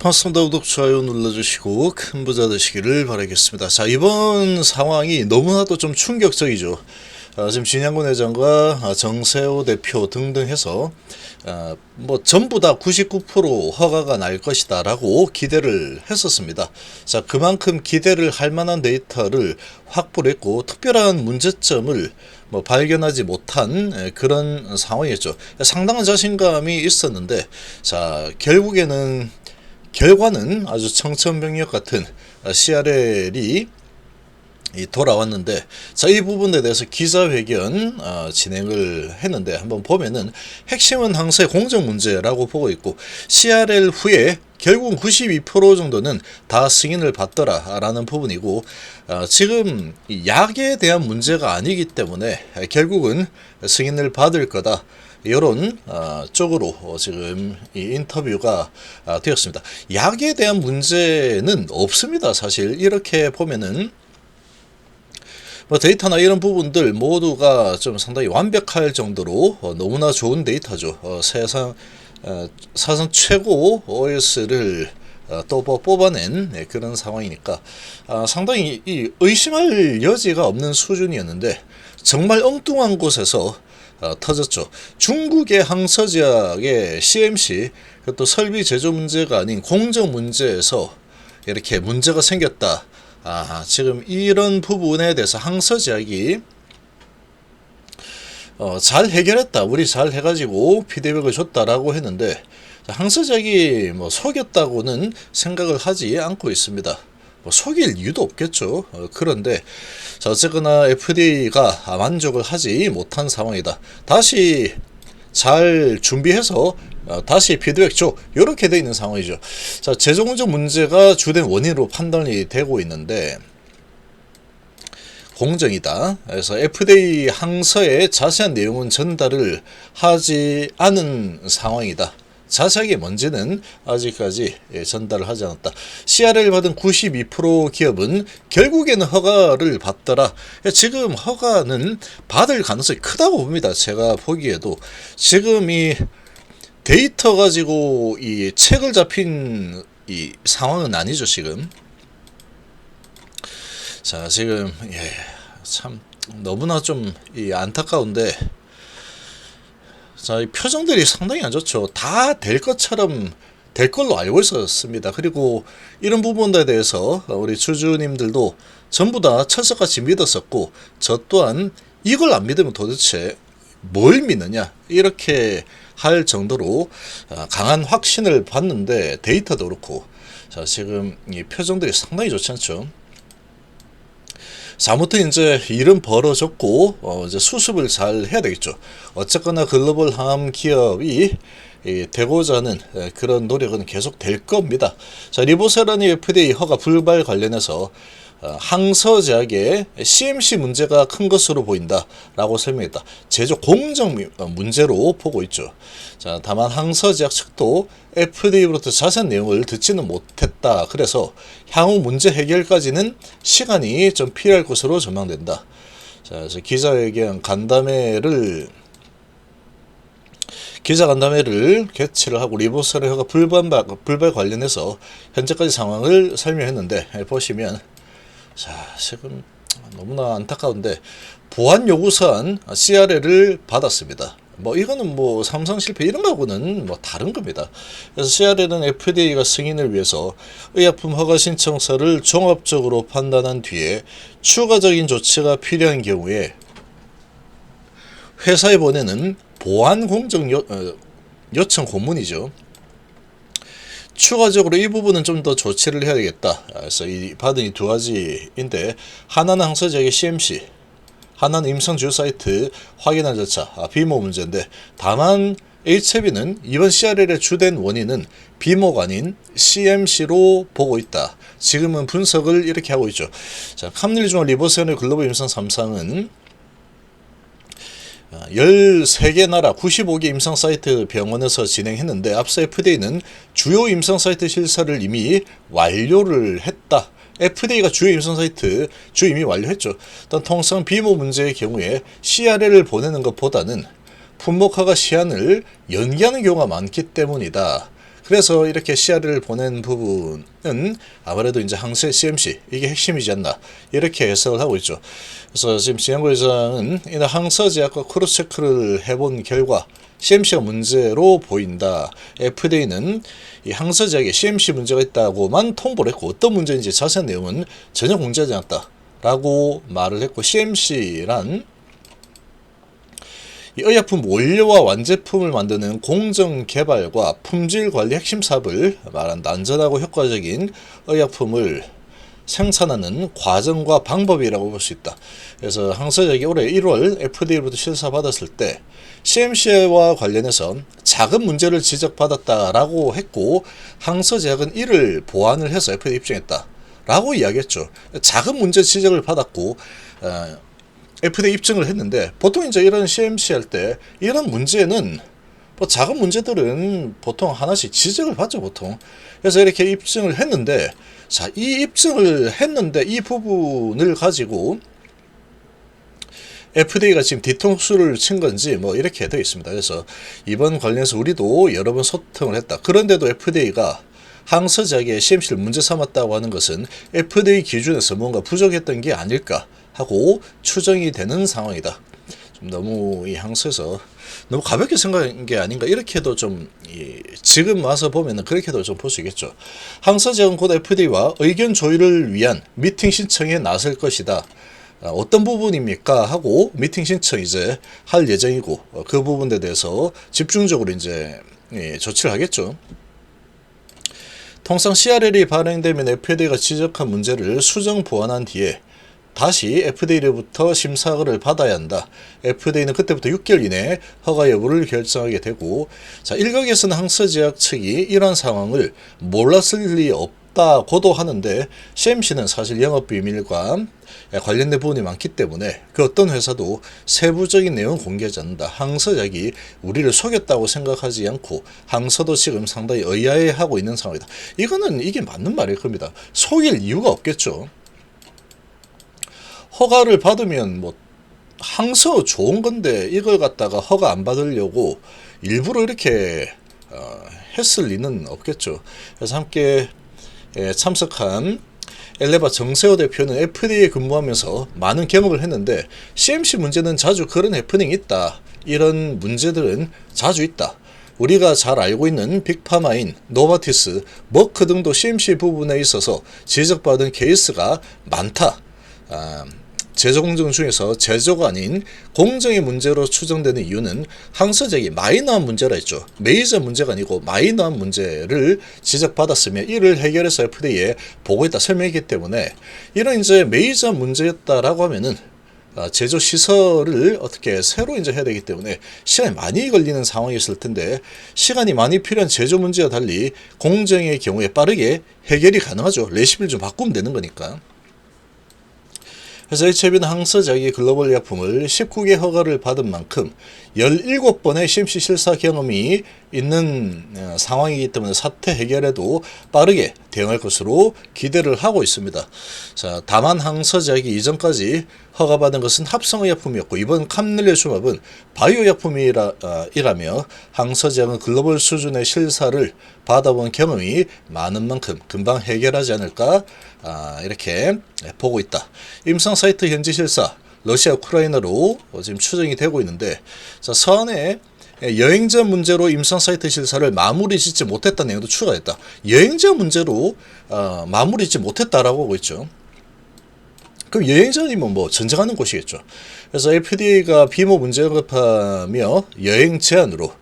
반갑습니다. 구독, 좋아요 눌러주시고 큰 부자 되시기를 바라겠습니다. 자, 이번 상황이 너무나도 좀 충격적이죠. 지금 진양군 회장과 정세호 대표 등등 해서 뭐 전부 다 99% 허가가 날 것이다 라고 기대를 했었습니다. 자, 그만큼 기대를 할 만한 데이터를 확보를 했고 특별한 문제점을 뭐 발견하지 못한 그런 상황이었죠. 상당한 자신감이 있었는데, 자, 결과는 아주 청천벽력 같은 CRL이 돌아왔는데, 자, 이 부분에 대해서 기자회견 진행을 했는데, 한번 보면은 핵심은 항상 공정 문제라고 보고 있고, CRL 후에 결국은 92% 정도는 다 승인을 받더라 라는 부분이고, 지금 약에 대한 문제가 아니기 때문에 결국은 승인을 받을 거다, 이런 쪽으로 지금 이 인터뷰가 되었습니다. 약에 대한 문제는 없습니다. 사실 이렇게 보면은 뭐 데이터나 이런 부분들 모두가 좀 상당히 완벽할 정도로 너무나 좋은 데이터죠. 사상 최고 OS를 또 뽑아낸 그런 상황이니까 상당히 의심할 여지가 없는 수준이었는데, 정말 엉뚱한 곳에서 터졌죠. 중국의 항서제약의 CMC, 그것도 설비 제조 문제가 아닌 공정 문제에서 이렇게 문제가 생겼다. 지금 이런 부분에 대해서 항서제약이 잘 해결했다, 우리 잘 해가지고 피드백을 줬다라고 했는데, 항서제약이 뭐 속였다고는 생각을 하지 않고 있습니다. 뭐 속일 이유도 없겠죠. 그런데 자, 어쨌거나 FDA가 만족을 하지 못한 상황이다. 다시 잘 준비해서 다시 피드백 줘, 이렇게 돼 있는 상황이죠. 자, 재정운전 문제가 주된 원인으로 판단이 되고 있는데, 공정이다. 그래서 FDA 항서의 자세한 내용은 전달을 하지 않은 상황이다. 자세하게 뭔지는 아직까지 전달을 하지 않았다. CRL 받은 92% 기업은 결국에는 허가를 받더라. 지금 허가는 받을 가능성이 크다고 봅니다. 제가 보기에도 지금 이 데이터 가지고 이 책을 잡힌 이 상황은 아니죠, 지금. 자, 지금 참 너무나 좀 안타까운데, 자, 이 표정들이 상당히 안 좋죠. 다 될 것처럼 될 걸로 알고 있었습니다. 그리고 이런 부분에 대해서 우리 주주님들도 전부 다 철석같이 믿었었고, 저 또한 이걸 안 믿으면 도대체 뭘 믿느냐, 이렇게 할 정도로 강한 확신을 받는데, 데이터도 그렇고. 자, 지금 이 표정들이 상당히 좋지 않죠. 자, 아무튼 이제 일은 벌어졌고 이제 수습을 잘 해야 되겠죠. 어쨌거나 글로벌 항암 기업이 되고자 하는 그런 노력은 계속 될 겁니다. 자, 리보세라니 FDA 허가 불발 관련해서 항서제약의 CMC 문제가 큰 것으로 보인다 라고 설명했다. 제조 공정 문제로 보고 있죠. 자, 다만 항서제약 측도 FDA로부터 자세한 내용을 듣지는 못했다. 그래서 향후 문제 해결까지는 시간이 좀 필요할 것으로 전망된다. 자, 그래서 기자간담회를 개최를 하고 리보세라 허가 불발 관련해서 현재까지 상황을 설명했는데, 보시면 자, 지금 너무나 안타까운데, 보안 요구사안 CRL을 받았습니다. 뭐 이거는 뭐 삼성 실패 이런 거하고는 뭐 다른 겁니다. 그래서 CRL은 FDA가 승인을 위해서 의약품 허가 신청서를 종합적으로 판단한 뒤에 추가적인 조치가 필요한 경우에 회사에 보내는 보안 공정 요청 공문이죠. 추가적으로 이 부분은 좀 더 조치를 해야 되겠다. 그래서 이 받은 이 두 가지인데, 하나는 항서제약의 CMC, 하나는 임상주요 사이트 확인한 절차, 비모 문제인데, 다만 HAB는 이번 CRL의 주된 원인은 비모가 아닌 CMC로 보고 있다. 지금은 분석을 이렇게 하고 있죠. 자, 캄릴중앙 리버세온의 글로벌 임상 3상은 13개 나라 95개 임상 사이트 병원에서 진행했는데, 앞서 FDA는 주요 임상 사이트 실사를 이미 완료를 했다. FDA가 주요 임상 사이트 이미 완료했죠. 일단 통상 비모 문제의 경우에 CRL을 보내는 것보다는 품목허가 시한을 연기하는 경우가 많기 때문이다. 그래서 이렇게 CR을 보낸 부분은 아무래도 이제 항체 CMC 이게 핵심이지 않나 이렇게 해석을 하고 있죠. 그래서 지금 진양구 회장은 이 항서제약과 크로스체크를 해본 결과 CMC가 문제로 보인다. FDA는 이 항서제약에 CMC 문제가 있다고만 통보를 했고 어떤 문제인지 자세한 내용은 전혀 공개하지 않았다라고 말을 했고, CMC란 이 의약품 원료와 완제품을 만드는 공정 개발과 품질 관리 핵심 사업을 말한다. 안전하고 효과적인 의약품을 생산하는 과정과 방법이라고 볼 수 있다. 그래서 항서제약이 올해 1월 FDA로부터 실사받았을 때 CMC와 관련해서 작은 문제를 지적받았다라고 했고, 항서제약은 이를 보완을 해서 FDA 입증했다라고 이야기했죠. 작은 문제 지적을 받았고 FDA 입증을 했는데, 보통 이제 이런 CMC 할 때 이런 문제는 뭐 작은 문제들은 보통 하나씩 지적을 받죠, 보통. 그래서 이렇게 입증을 했는데, 자, 이 입증을 했는데 이 부분을 가지고 FDA가 지금 뒤통수를 친 건지 뭐 이렇게 되어 있습니다. 그래서 이번 관련해서 우리도 여러 번 소통을 했다. 그런데도 FDA가 항서제약에 CMC를 문제 삼았다고 하는 것은 FDA 기준에서 뭔가 부족했던 게 아닐까 하고 추정이 되는 상황이다. 좀 너무 이 항서에서 너무 가볍게 생각한 게 아닌가, 이렇게도 좀 지금 와서 보면은 그렇게도 좀 볼 수 있겠죠. 항서제약은 곧 FDA와 의견 조율을 위한 미팅 신청에 나설 것이다. 어떤 부분입니까? 하고 미팅 신청 이제 할 예정이고, 그 부분에 대해서 집중적으로 이제 조치를 하겠죠. 통상 CRL이 발행되면 FDA가 지적한 문제를 수정 보완한 뒤에 다시 FDA로부터 심사를 받아야 한다. FDA는 그때부터 6개월 이내에 허가 여부를 결정하게 되고, 자, 일각에서는 항서제약 측이 이런 상황을 몰랐을 리 없다고도 하는데, CMC는 사실 영업비밀과 관련된 부분이 많기 때문에 그 어떤 회사도 세부적인 내용을 공개하지 않는다. 항서제약이 우리를 속였다고 생각하지 않고 항서도 지금 상당히 의아해하고 있는 상황이다. 이게 맞는 말일 겁니다. 속일 이유가 없겠죠. 허가를 받으면 뭐 항서 좋은 건데 이걸 갖다가 허가 안 받으려고 일부러 이렇게 했을 리는 없겠죠. 그래서 함께 참석한 엘레바 정세호 대표는 FDA에 근무하면서 많은 경험을 했는데 CMC 문제는 자주 그런 해프닝이 있다. 이런 문제들은 자주 있다. 우리가 잘 알고 있는 빅파마인 노바티스, 머크 등도 CMC 부분에 있어서 지적받은 케이스가 많다. 제조 공정 중에서 제조가 아닌 공정의 문제로 추정되는 이유는 항서제약이 마이너한 문제라 했죠. 메이저 문제가 아니고 마이너한 문제를 지적받았으면 이를 해결해서 FDA에 보고했다 설명했기 때문에, 이런 이제 메이저 문제였다라고 하면은 제조 시설을 어떻게 새로 이제 해야 되기 때문에 시간이 많이 걸리는 상황이었을 텐데, 시간이 많이 필요한 제조 문제와 달리 공정의 경우에 빠르게 해결이 가능하죠. 레시피를 좀 바꾸면 되는 거니까. 그래서 HIV는 항서제약이 글로벌 의약품을 19개 허가를 받은 만큼 17번의 CMC 실사 경험이 있는 상황이기 때문에 사태 해결에도 빠르게 대응할 것으로 기대를 하고 있습니다. 자, 다만 항서제약이 이전까지 허가받은 것은 합성의약품이었고, 이번 캄넬레주맙은 바이오약품이라며 항서제약은 글로벌 수준의 실사를 받아본 경험이 많은 만큼 금방 해결하지 않을까 이렇게 보고 있다. 임상 사이트 현지 실사 러시아 우크라이나로 지금 추정이 되고 있는데, 자, 서한에 여행자 문제로 임상 사이트 실사를 마무리 짓지 못했다는 내용도 추가했다. 여행자 문제로 마무리 짓지 못했다라고 하고 있죠. 그럼 여행자님은 뭐 전쟁하는 곳이겠죠. 그래서 FDA가 비모 문제를 급하며 여행 제한으로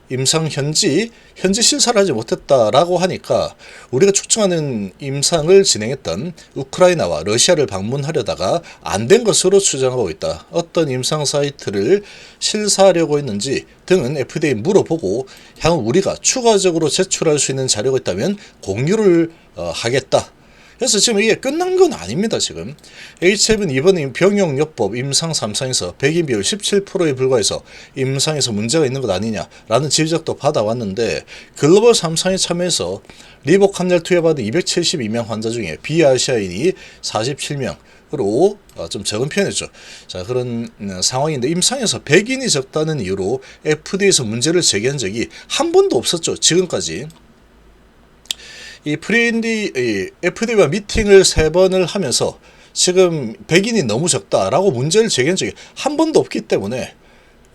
임상 현지 실사를 하지 못했다라고 하니까, 우리가 측정하는 임상을 진행했던 우크라이나와 러시아를 방문하려다가 안 된 것으로 추정하고 있다. 어떤 임상 사이트를 실사하려고 했는지 등은 FDA 물어보고 향후 우리가 추가적으로 제출할 수 있는 자료가 있다면 공유를 하겠다. 그래서 지금 이게 끝난 건 아닙니다. 지금 HIV는 이번 병용요법 임상 3상에서 백인 비율 17%에 불과해서 임상에서 문제가 있는 것 아니냐라는 지적도 받아왔는데, 글로벌 3상에 참여해서 리보캄넬 투여받은 272명 환자 중에 비아시아인이 47명으로 좀 적은 편이죠. 자, 그런 상황인데, 임상에서 백인이 적다는 이유로 FDA에서 문제를 제기한 적이 한 번도 없었죠. 지금까지. 이 FDA와 미팅을 3번을 하면서 지금 백인이 너무 적다라고 문제를 제기한 적이 한 번도 없기 때문에,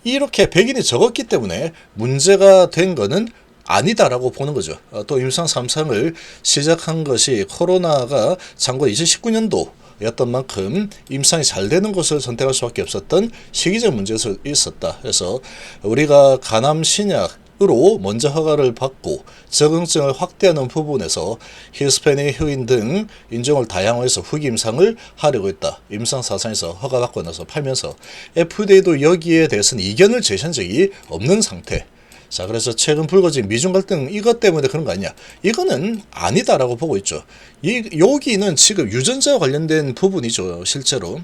이렇게 백인이 적었기 때문에 문제가 된 거는 아니다라고 보는 거죠. 또 임상 3상을 시작한 것이 코로나가 장고 2019년도 였던 만큼 임상이 잘 되는 것을 선택할 수밖에 없었던 시기적 문제가 있었다. 그래서 우리가 간암 신약으로 먼저 허가를 받고 적응증을 확대하는 부분에서 히스패닉 효인 등 인종을 다양화해서 후기 임상을 하려고 했다. 임상 4상에서 허가받고 나서 팔면서 FDA도 여기에 대해서는 이견을 제시한 적이 없는 상태. 자, 그래서 최근 불거진 미중 갈등 이것 때문에 그런 거 아니냐? 이거는 아니다라고 보고 있죠. 여기는 지금 유전자와 관련된 부분이죠. 실제로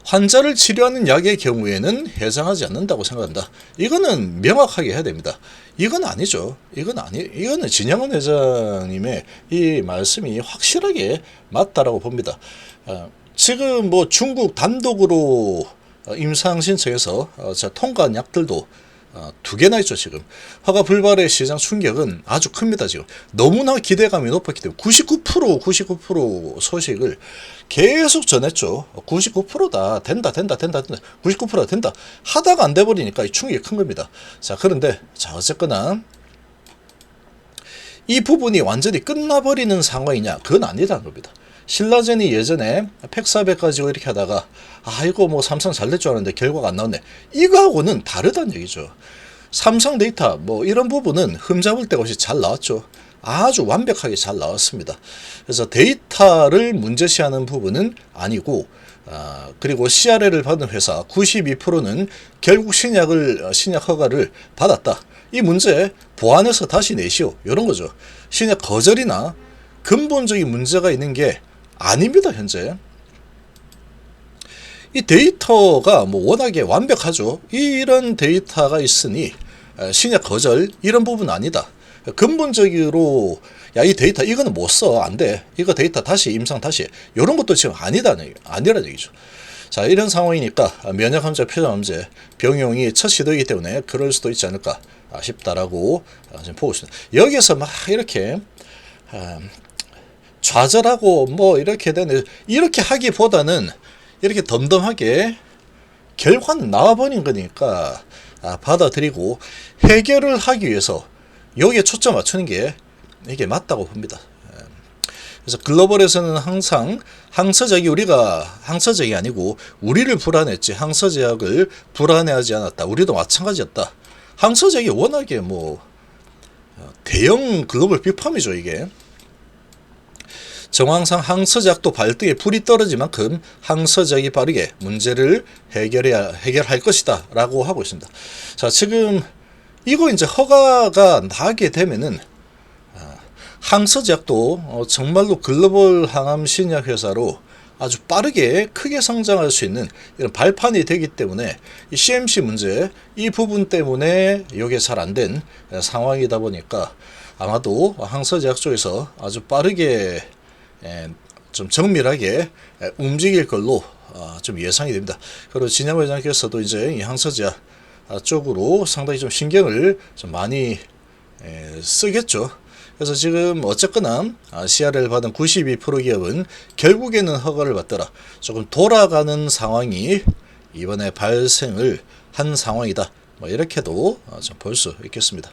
환자를 치료하는 약의 경우에는 해당하지 않는다고 생각한다. 이거는 명확하게 해야 됩니다. 이건 아니죠. 이거는 진영원 회장님의 이 말씀이 확실하게 맞다라고 봅니다. 지금 뭐 중국 단독으로 임상 신청해서 통과한 약들도 2개나 있죠. 지금 허가 불발의 시장 충격은 아주 큽니다. 지금 너무나 기대감이 높았기 때문에 99% 소식을 계속 전했죠. 99%다 된다 99%다 된다 하다가 안 돼버리니까 이 충격이 큰 겁니다. 자, 그런데 어쨌거나 이 부분이 완전히 끝나버리는 상황이냐? 그건 아니라는 겁니다. 신라젠이 예전에 팩400 가지고 이렇게 하다가 이거 뭐 삼성 잘 될 줄 알았는데 결과가 안 나왔네. 이거하고는 다르다는 얘기죠. 삼성 데이터 뭐 이런 부분은 흠잡을 데가 없이 잘 나왔죠. 아주 완벽하게 잘 나왔습니다. 그래서 데이터를 문제시하는 부분은 아니고, 그리고 CRL을 받은 회사 92%는 결국 신약 허가를 받았다. 이 문제 보완해서 다시 내시오. 이런 거죠. 신약 거절이나 근본적인 문제가 있는 게 아닙니다. 현재 이 데이터가 뭐 워낙에 완벽하죠. 이런 데이터가 있으니 신약 거절 이런 부분 아니다. 근본적으로 이 데이터 이거는 못 써. 안 돼. 이거 데이터 다시 임상 다시 이런 것도 지금 아니라는 얘기죠. 자, 이런 상황이니까 면역 환자 표적 암제 병용이 첫 시도이기 때문에 그럴 수도 있지 않을까 싶다라고 지금 보고 있습니다. 여기서 막 이렇게 좌절하고 뭐 이렇게 되네, 이렇게 하기보다는 이렇게 덤덤하게 결과는 나와버린 거니까 받아들이고 해결을 하기 위해서 여기에 초점 맞추는 게 이게 맞다고 봅니다. 그래서 글로벌에서는 항상 항서제약이 아니고 우리를 불안했지 항서제약을 불안해하지 않았다. 우리도 마찬가지였다. 항서제약이 워낙에 뭐 대형 글로벌 빅팜이죠. 이게 정황상 항서제약도 발등에 불이 떨어질 만큼 항서제약이 빠르게 문제를 해결할 것이다 라고 하고 있습니다. 자, 지금 이거 이제 허가가 나게 되면은 항서제약도 정말로 글로벌 항암 신약 회사로 아주 빠르게 크게 성장할 수 있는 이런 발판이 되기 때문에 이 CMC 문제 이 부분 때문에 이게 잘 안 된 상황이다 보니까 아마도 항서제약 쪽에서 아주 빠르게 좀 정밀하게 움직일 걸로 좀 예상이 됩니다. 그리고 진양 회장께서도 이제 이 항서제약 쪽으로 상당히 좀 신경을 좀 많이 쓰겠죠. 그래서 지금 어쨌거나 CRL 받은 92% 기업은 결국에는 허가를 받더라. 조금 돌아가는 상황이 이번에 발생을 한 상황이다. 뭐 이렇게도 좀 볼 수 있겠습니다.